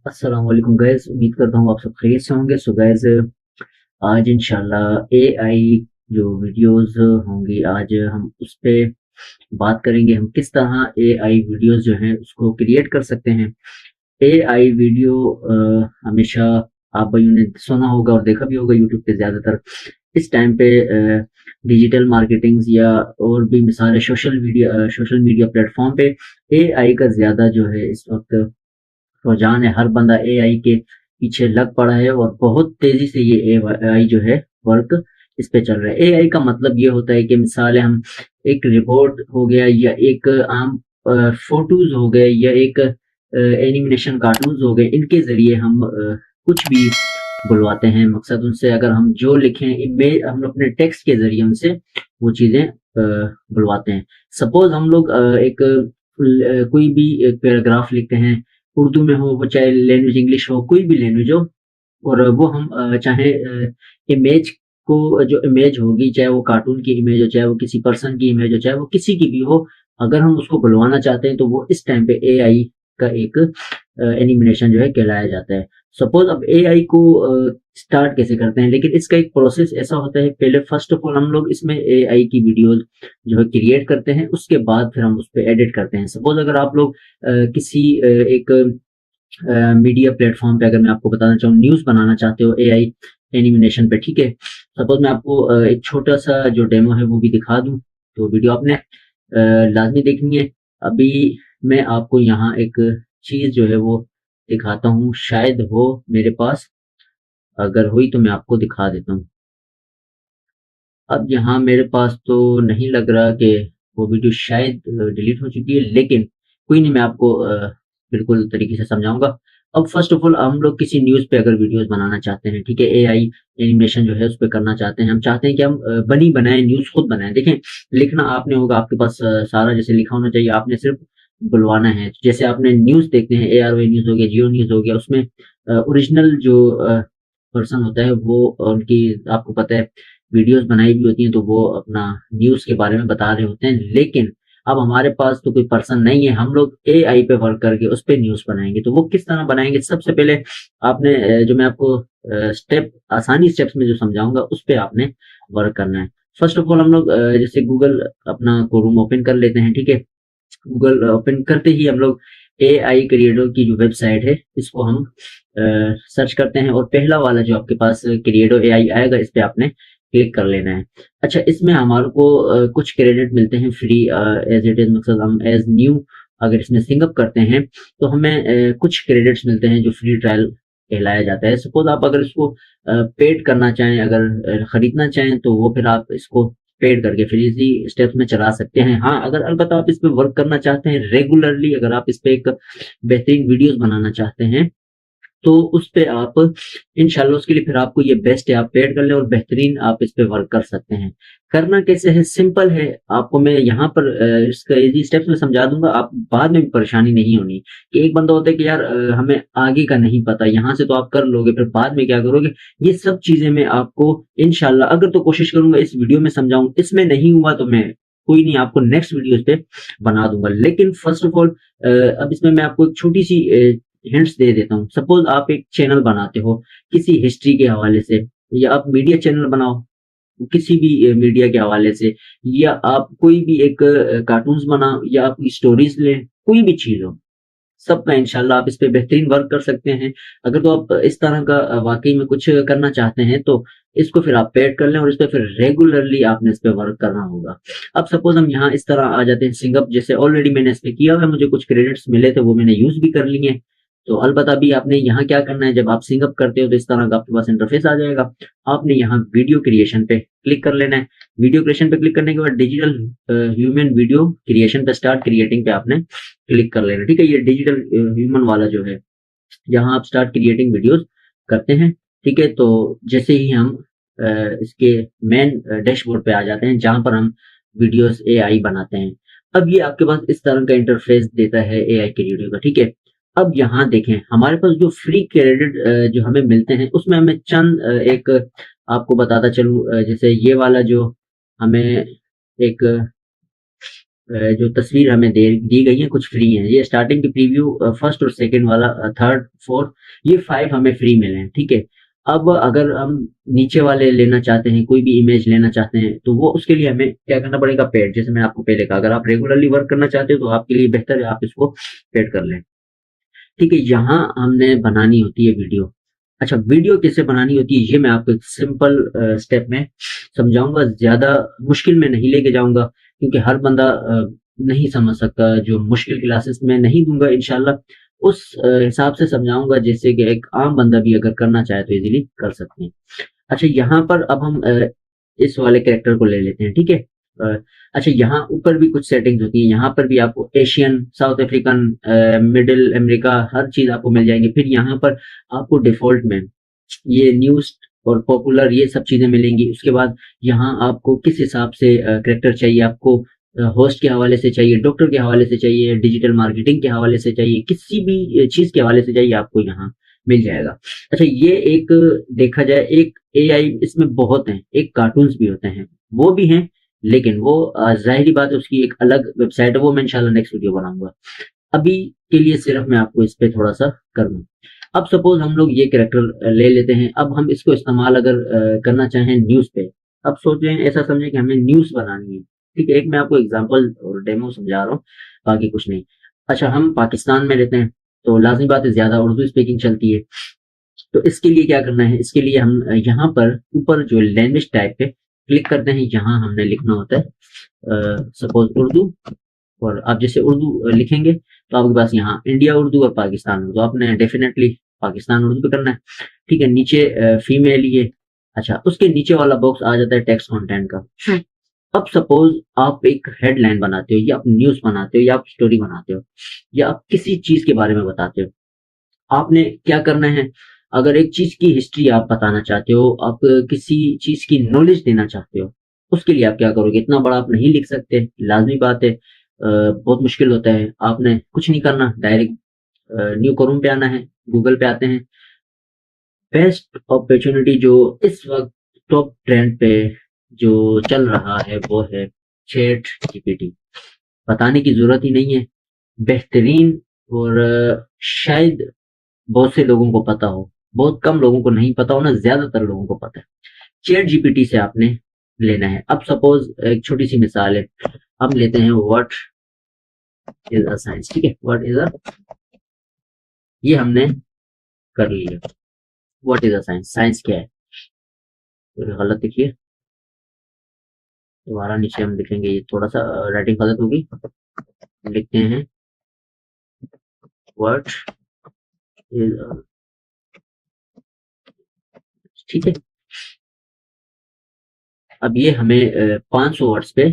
अस्सलाम वालेकुम गाइस, उम्मीद करता हूँ आप सब खैरियत से होंगे। सो गाइस, आज इंशाल्लाह एआई जो वीडियोस होंगी, आज हम उस पे बात करेंगे। हम किस तरह एआई वीडियोस जो हैं उसको क्रिएट कर सकते हैं। एआई वीडियो हमेशा आप भाइयों ने सुना होगा और देखा भी होगा यूट्यूब पे ज़्यादातर। इस टाइम पे डिजिटल मार्केटिंग्स या और भी मिसाल सोशल मीडिया प्लेटफॉर्म पे एआई का ज़्यादा जो है इस वक्त रुझान है। हर बंदा एआई के पीछे लग पड़ा है और बहुत तेजी से ये एआई जो है वर्क इस पे चल रहा है। एआई का मतलब ये होता है कि मिसाल है, हम एक रिपोर्ट हो गया या एक आम फोटोज हो गए या एक एनिमेशन कार्टून्स हो गए, इनके जरिए हम कुछ भी बुलवाते हैं। मकसद उनसे अगर हम जो लिखें इमेज, हम अपने टेक्स्ट के जरिए उनसे वो चीजें बुलवाते हैं। सपोज हम लोग एक कोई भी एक पैराग्राफ लिखते हैं, उर्दू में हो, वो चाहे लैंग्वेज इंग्लिश हो, कोई भी लैंग्वेज हो, और वो हम चाहे इमेज को, जो इमेज होगी, चाहे वो कार्टून की इमेज हो, चाहे वो किसी पर्सन की इमेज हो, चाहे वो किसी की भी हो, अगर हम उसको बुलवाना चाहते हैं तो वो इस टाइम पे एआई का एक एनिमेशन जो है कहलाया जाता है। सपोज अब एआई को स्टार्ट कैसे करते हैं, लेकिन इसका एक प्रोसेस ऐसा होता है। पहले फर्स्ट ऑफ ऑल हम लोग इसमें एआई की वीडियोस जो है क्रिएट करते हैं, उसके बाद फिर हम उस पर एडिट करते हैं। सपोज अगर आप लोग किसी एक मीडिया प्लेटफॉर्म पे, अगर मैं आपको बताना चाहूँ, न्यूज़ बनाना चाहते हो एआई एनिमेशन पे, ठीक है। सपोज मैं आपको एक छोटा सा जो डेमो है वो भी दिखा दूं, तो वीडियो आपने लाजमी देखनी है। अभी मैं आपको यहाँ एक चीज़ जो है वो दिखाता हूँ, शायद हो मेरे पास, अगर हुई तो मैं आपको दिखा देता हूँ। अब यहाँ मेरे पास तो नहीं लग रहा कि वो वीडियो शायद डिलीट हो चुकी है, लेकिन कोई नहीं, मैं आपको बिल्कुल तरीके से समझाऊंगा। अब फर्स्ट ऑफ ऑल हम लोग किसी न्यूज़ पे अगर वीडियोस बनाना चाहते हैं, ठीक है, एआई एनिमेशन जो है उस पे करना चाहते हैं, हम चाहते हैं कि हम बनी बनाए न्यूज़ खुद बनाएं। देखें, लिखना आपने होगा, आपके पास सारा जैसे लिखा होना चाहिए, आपने सिर्फ बुलवाना है। जैसे आपने न्यूज़ देखते हैं, एआरवाई न्यूज़ हो गया, जियो न्यूज़ हो गया, उसमें ओरिजिनल जो पर्सन होता है वो उनकी, आपको पता है, वीडियोस बनाई भी होती हैं, तो वो अपना न्यूज़ के बारे में बता रहे होते हैं। लेकिन अब हमारे पास तो कोई पर्सन नहीं है, हम लोग एआई पे वर्क करके उस पे न्यूज़ बनाएँगे। तो वो किस तरह बनाएँगे? सबसे पहले आपने जो मैं आपको स्टेप, आसानी स्टेप्स में जो समझाऊँगा, उस पे आपने वर्क करना है। फर्स्ट ऑफ ऑल हम लोग जैसे गूगल अपना क्रोम ओपन कर लेते हैं, ठीक है? गूगल ओपन करते ही हम लोग एआई क्रिएडो की जो वेबसाइट है, इसको हम सर्च करते हैं और पहला वाला जो आपके पास क्रिएडो एआई आएगा, इस पे आपने क्लिक कर लेना है। अच्छा, इसमें हमारे को कुछ क्रेडिट मिलते हैं फ्री एज इट इज। मकसद हम एज न्यू अगर इसमें सिंग अप करते हैं तो हमें कुछ क्रेडिट्स मिलते हैं जो फ्री ट्रायल कहलाया जाता है। सपोज आप अगर इसको पेड करना चाहें, अगर खरीदना चाहें, तो वो फिर आप इसको पेड करके फिर इजी स्टेप्स में चला सकते हैं। हाँ, अगर अलबत्ता आप इस पे वर्क करना चाहते हैं रेगुलरली, अगर आप इस पे एक बेहतरीन वीडियोस बनाना चाहते हैं, तो उस पे आप इंशाल्लाह, उसके लिए फिर आपको ये बेस्ट है, आप पेड कर लें और बेहतरीन आप इस पे वर्क कर सकते हैं। करना कैसे है? सिंपल है। आपको मैं यहाँ पर इसका इजी स्टेप्स में समझा दूंगा, आप बाद में भी परेशानी नहीं होनी कि एक बंदा होता है कि यार हमें आगे का नहीं पता, यहाँ से तो आप कर लोगे, फिर बाद में क्या करोगे। ये सब चीजें मैं आपको इंशाल्लाह अगर तो कोशिश करूंगा इस वीडियो में समझाऊं, इसमें नहीं हुआ तो मैं कोई नहीं, आपको नेक्स्ट वीडियो पे बना दूंगा। लेकिन फर्स्ट ऑफ ऑल अब इसमें मैं आपको एक छोटी सी हिंट्स दे देता हूँ। सपोज आप एक चैनल बनाते हो किसी हिस्ट्री के हवाले से, या आप मीडिया चैनल बनाओ किसी भी मीडिया के हवाले से, या आप कोई भी एक कार्टून्स बनाओ, या आप स्टोरीज लें, कोई भी चीज हो, सबका इंशाल्लाह आप इस पे बेहतरीन वर्क कर सकते हैं। अगर तो आप इस तरह का वाकई में कुछ करना चाहते हैं, तो इसको फिर आप पेड कर लें और इस पे फिर रेगुलरली आपने इस पे वर्क करना होगा। अब सपोज हम यहाँ इस तरह आ जाते हैं सिंगअप, जैसे ऑलरेडी मैंने इस पे किया हुआ है, मुझे कुछ क्रेडिट्स मिले थे, वो मैंने यूज भी कर लिए हैं। तो अलबत्ता अभी आपने यहाँ क्या करना है, जब आप सिंगअप करते हो तो इस तरह का आपके पास इंटरफेस आ जाएगा। आपने यहाँ वीडियो क्रिएशन पे क्लिक कर लेना है। वीडियो क्रिएशन पे क्लिक करने के बाद डिजिटल ह्यूमन वीडियो क्रिएशन पे, स्टार्ट क्रिएटिंग पे आपने क्लिक कर लेना, ठीक है। ये डिजिटल ह्यूमन वाला जो है, जहाँ आप स्टार्ट क्रिएटिंग वीडियोस करते हैं, ठीक है। तो जैसे ही हम इसके मेन डैशबोर्ड पे आ जाते हैं, जहाँ पर हम वीडियोस एआई बनाते हैं, अब ये आपके पास इस तरह का इंटरफेस देता है एआई क्रिएटिव का, ठीक है। अब यहाँ देखें, हमारे पास जो फ्री क्रेडिट जो हमें मिलते हैं, उसमें हमें चंद एक आपको बताता चलूं, जैसे ये वाला जो हमें एक जो तस्वीर हमें दी गई है कुछ फ्री है। ये स्टार्टिंग की प्रीव्यू फर्स्ट और सेकंड वाला, थर्ड फोर्थ, ये 5 हमें फ्री मिले हैं, ठीक है। अब अगर हम नीचे वाले लेना चाहते हैं, कोई भी इमेज लेना चाहते हैं, तो वो उसके लिए हमें क्या करना पड़ेगा, पेड। जैसे मैंने आपको पहले कहा, अगर आप रेगुलरली वर्क करना चाहते हो तो आपके लिए बेहतर है आप इसको पेड कर लें, ठीक है। यहाँ हमने बनानी होती है वीडियो। अच्छा, वीडियो कैसे बनानी होती है ये मैं आपको एक सिंपल स्टेप में समझाऊंगा, ज्यादा मुश्किल में नहीं लेके जाऊंगा, क्योंकि हर बंदा नहीं समझ सकता। जो मुश्किल क्लासेस में नहीं दूंगा इंशाल्लाह, उस हिसाब से समझाऊंगा जिससे कि एक आम बंदा भी अगर करना चाहे तो इजीली कर सकते हैं। अच्छा, यहाँ पर अब हम इस वाले कैरेक्टर को ले लेते हैं, ठीक है। अच्छा, यहाँ ऊपर भी कुछ सेटिंग्स होती है, यहाँ पर भी आपको Asian, South African, Middle America, हर चीज आपको मिल जाएंगी। फिर यहाँ पर आपको डिफॉल्ट में ये न्यूज और पॉपुलर ये सब चीजें मिलेंगी। उसके बाद यहाँ आपको किस हिसाब से कैरेक्टर चाहिए, आपको होस्ट के हवाले से चाहिए, डॉक्टर के हवाले से चाहिए, डिजिटल मार्केटिंग के हवाले से चाहिए, किसी भी चीज के हवाले से चाहिए, आपको यहाँ मिल जाएगा। अच्छा, ये एक देखा जाए एक एआई इसमें बहुत है, एक कार्टून्स भी होते हैं, वो भी हैं, लेकिन वो ज़ाहिरी बात है उसकी एक अलग वेबसाइट है, वो मैं इंशाल्लाह नेक्स्ट वीडियो बनाऊंगा। अभी के लिए सिर्फ मैं आपको इस पे थोड़ा सा कर दूं। अब सपोज हम लोग ये कैरेक्टर ले लेते हैं, अब हम इसको इस्तेमाल अगर करना चाहें न्यूज़ पे। अब सोचें, ऐसा समझें कि हमें न्यूज़ बनानी है, ठीक है। एक मैं आपको एग्जांपल और डेमो समझा रहा हूँ, बाकी कुछ नहीं। अच्छा, हम पाकिस्तान में रहते हैं, तो लाज़मी बात है ज़्यादा उर्दू स्पीकिंग चलती है। तो इसके लिए क्या करना है, इसके लिए हम यहाँ पर ऊपर जो लैंग्वेज टाइप पे क्लिक करते हैं, यहाँ हमने लिखना होता है सपोज उर्दू। और आप जैसे उर्दू लिखेंगे तो आपके पास यहाँ इंडिया उर्दू और पाकिस्तान उर्दू, आपने डेफिनेटली पाकिस्तान उर्दू पे करना है, ठीक है। नीचे फीमेल ये। अच्छा, उसके नीचे वाला बॉक्स आ जाता है टेक्स्ट कंटेंट का। अब सपोज आप एक हेडलाइन बनाते हो, या आप न्यूज बनाते हो, या आप स्टोरी बनाते हो, या आप किसी चीज के बारे में बताते हो, आपने क्या करना है, अगर एक चीज की हिस्ट्री आप बताना चाहते हो, आप किसी चीज की नॉलेज देना चाहते हो, उसके लिए आप क्या करोगे, इतना बड़ा आप नहीं लिख सकते, लाजमी बात है, बहुत मुश्किल होता है। आपने कुछ नहीं करना, डायरेक्ट न्यू क्रोम पे आना है, गूगल पे आते हैं। बेस्ट अपॉर्चुनिटी जो इस वक्त टॉप ट्रेंड पे जो चल रहा है वो है चैट जीपीटी। बताने की जरूरत ही नहीं है, बेहतरीन। और शायद बहुत से लोगों को पता हो, बहुत कम लोगों को नहीं पता हो ना, ज्यादातर लोगों को पता है। चैट जीपीटी से आपने लेना है। अब सपोज एक छोटी सी मिसाल है, हम लेते हैं व्हाट इज अ साइंस, ठीक है। व्हाट इज अ, ये हमने कर लिया। What is a science, science क्या है, तो गलत लिखिए, दोबारा नीचे हम लिखेंगे, ये थोड़ा सा राइटिंग गलत होगी। लिखते हैं व्हाट इज अ, ठीक है। अब ये हमें 500 वर्ड्स पे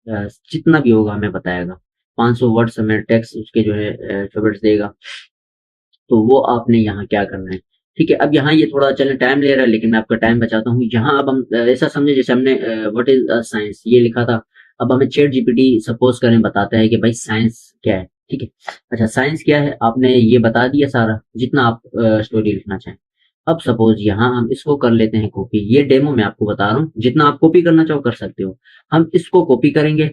जितना भी होगा हमें बताएगा। 500 वर्ड्स हमें टेक्स्ट उसके जो है वर्ड्स देगा। तो वो आपने यहाँ क्या करना है, ठीक है। अब यहाँ ये थोड़ा चले टाइम ले रहा है, लेकिन मैं आपका टाइम बचाता हूँ। यहाँ अब हम ऐसा समझे जैसे हमने व्हाट इज साइंस ये लिखा था, अब हमें चैट जीपीटी सपोज करें बताता है कि भाई साइंस क्या है, ठीक है। अच्छा, साइंस क्या है आपने ये बता दिया सारा, जितना आप स्टोरी लिखना चाहें। अब सपोज यहाँ हम इसको कर लेते हैं कॉपी, ये डेमो मैं आपको बता रहा हूँ, जितना आप कॉपी करना चाहो कर सकते हो। हम इसको कॉपी करेंगे,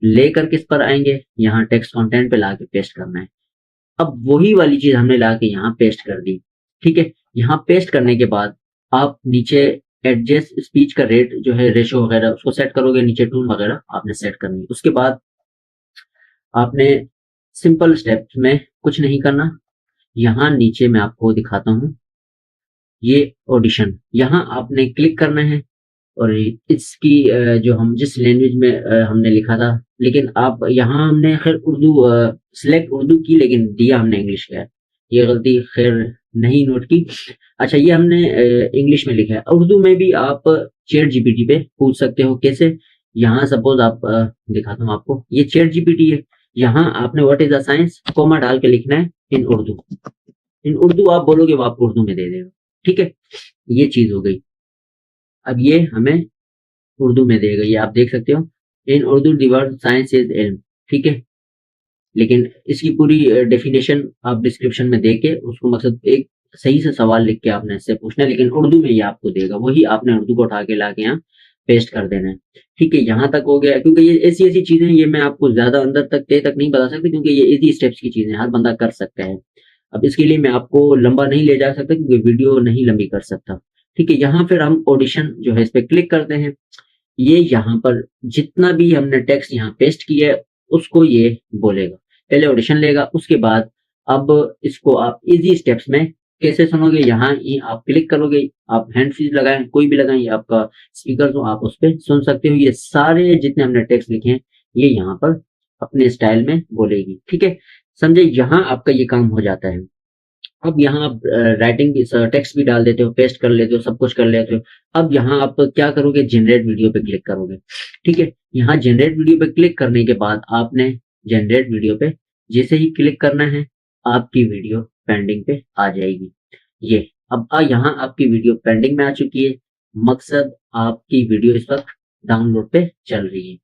लेकर किस पर आएंगे, यहाँ टेक्स्ट कंटेंट पे लाके पेस्ट करना है। अब वही वाली चीज हमने ला के यहाँ पेस्ट कर दी, ठीक है। यहाँ पेस्ट करने के बाद आप नीचे एडजस्ट स्पीच का रेट जो है, रेशो वगैरह उसको सेट करोगे, नीचे टून वगैरह आपने सेट करनी है। उसके बाद आपने सिंपल स्टेप्स में कुछ नहीं करना, यहाँ नीचे मैं आपको दिखाता हूँ, ये ऑडिशन, यहाँ आपने क्लिक करना है। और इसकी जो हम जिस लैंग्वेज में हमने लिखा था, लेकिन आप यहाँ हमने खैर उर्दू सिलेक्ट उर्दू की, लेकिन दिया हमने इंग्लिश का है, ये गलती खैर नहीं नोट की। अच्छा, ये हमने इंग्लिश में लिखा है। उर्दू में भी आप चैट जीपीटी पे पूछ सकते हो, कैसे, यहाँ सपोज आप दिखाता हूँ आपको, ये चैट जीपीटी है, यहाँ आपने what is the science comma डाल के लिखना है इन उर्दू। इन उर्दू आप बोलोगे वो आपको उर्दू में दे देगा, ठीक है। ये चीज हो गई। अब ये हमें उर्दू में देगा, ये आप देख सकते हो, in Urdu the word science is इल्म, ठीक है। लेकिन इसकी पूरी डेफिनेशन आप डिस्क्रिप्शन में देके उसको, मकसद एक सही से सवाल लिख के आपने इससे पूछना है, लेकिन उर्दू में ये आपको देगा, वही आपने उर्दू को उठा के ला के यहाँ पेस्ट कर देना है। ठीक है, यहाँ तक हो गया। क्योंकि ये ऐसी ऐसी चीजें, ये मैं आपको ज्यादा अंदर तक तय तक नहीं बता सकती, क्योंकि ये इजी स्टेप्स की चीजें हर बंदा कर सकता है। अब इसके लिए मैं आपको लंबा नहीं ले जा सकता, क्योंकि वीडियो नहीं लंबी कर सकता। ठीक है, यहाँ फिर हम ऑडिशन जो है इस पे क्लिक करते हैं। ये यहाँ पर जितना भी हमने टेक्स्ट यहाँ पेस्ट किया है उसको ये बोलेगा, पहले ऑडिशन लेगा, उसके बाद अब इसको आप इजी स्टेप्स में कैसे सुनोगे, यहाँ ही आप क्लिक करोगे, आप हैंड फ्री लगाएं, कोई भी लगाएं, ये आपका स्पीकर तो आप उस पर सुन सकते हो। ये सारे जितने हमने टेक्स्ट लिखे हैं ये यहाँ पर अपने स्टाइल में बोलेगी। ठीक है, समझे, यहाँ आपका ये काम हो जाता है। अब यहाँ आप राइटिंग भी, टेक्स्ट भी डाल देते हो, पेस्ट कर लेते हो, सब कुछ कर लेते हो। अब यहाँ आप क्या करोगे, जनरेट वीडियो पे क्लिक करोगे। ठीक है, यहाँ जनरेट वीडियो पे क्लिक करने के बाद आपने जनरेट वीडियो पे जैसे ही क्लिक करना है, आपकी वीडियो पेंडिंग पे आ जाएगी। ये अब यहाँ आपकी वीडियो पेंडिंग में आ चुकी है। मकसद आपकी वीडियो इस वक्त डाउनलोड पे चल रही है।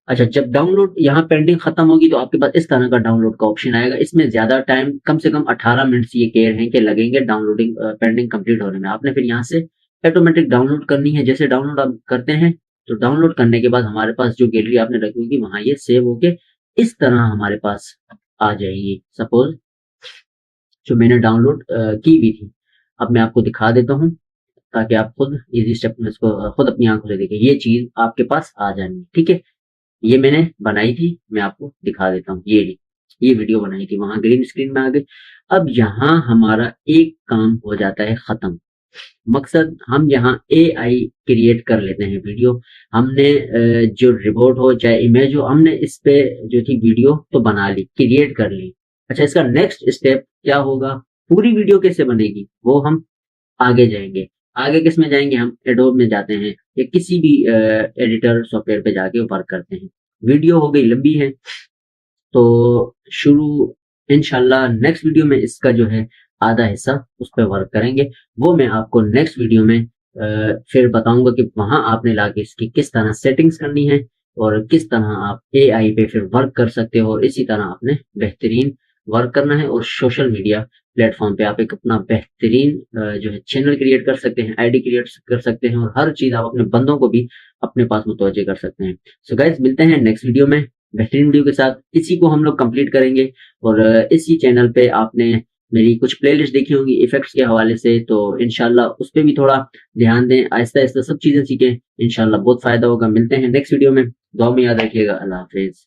अच्छा, जब डाउनलोड यहाँ पेंडिंग खत्म होगी तो आपके पास इस तरह का डाउनलोड का ऑप्शन आएगा। इसमें ज्यादा टाइम, कम से कम 18 मिनट ये कह रहे हैं कि लगेंगे डाउनलोडिंग पेंडिंग कंप्लीट होने में। आपने फिर यहाँ से ऑटोमेटिक डाउनलोड करनी है। जैसे डाउनलोड आप करते हैं तो डाउनलोड करने के बाद हमारे पास जो गैलरी आपने रखी होगी वहां ये सेव होके इस तरह हमारे पास आ जाएगी। सपोज जो मैंने डाउनलोड की भी थी, अब मैं आपको दिखा देता हूँ ताकि आप खुद इजी स्टेप में इसको खुद अपनी आंखों से देखें। ये चीज आपके पास आ जानी, ठीक है। ये मैंने बनाई थी, मैं आपको दिखा देता हूँ। ये वीडियो बनाई थी, वहां ग्रीन स्क्रीन में आ गई। अब यहाँ हमारा एक काम हो जाता है खत्म। मकसद हम यहाँ AI क्रिएट कर लेते हैं वीडियो। हमने जो रिपोर्ट हो चाहे इमेज हो, हमने इस पे जो थी वीडियो तो बना ली, क्रिएट कर ली। अच्छा, इसका नेक्स्ट स्टेप क्या होगा, पूरी वीडियो कैसे बनेगी, वो हम आगे जाएंगे। आगे किस में जाएंगे, हम एडोब में जाते हैं या किसी भी एडिटर सॉफ्टवेयर पे जाके वर्क करते हैं। वीडियो हो गई लंबी है तो शुरू, इंशाल्लाह नेक्स्ट वीडियो में इसका जो है आधा हिस्सा उस पर वर्क करेंगे। वो मैं आपको नेक्स्ट वीडियो में फिर बताऊंगा कि वहां आपने लाके इसकी किस तरह सेटिंग्स करनी है और किस तरह आप AI पे फिर वर्क कर सकते हो। और इसी तरह आपने बेहतरीन वर्क करना है और सोशल मीडिया प्लेटफॉर्म पे आप एक अपना बेहतरीन जो है चैनल क्रिएट कर सकते हैं, ID क्रिएट कर सकते हैं और हर चीज आप अपने बंदों को भी अपने पास मुतवज्जे कर सकते हैं। सो गाइस, मिलते हैं नेक्स्ट वीडियो में बेहतरीन वीडियो के साथ। इसी को हम लोग कंप्लीट करेंगे और इसी चैनल पे आपने मेरी कुछ प्लेलिस्ट देखी होंगी इफेक्ट्स के हवाले से, तो इंशाल्लाह उस पर भी थोड़ा ध्यान दें, आहिस्ता आहिस्ता सब चीजें सीखें, इंशाल्लाह बहुत फायदा होगा। मिलते हैं नेक्स्ट वीडियो में, दुआ में याद रखिएगा। अल्लाह हाफिज।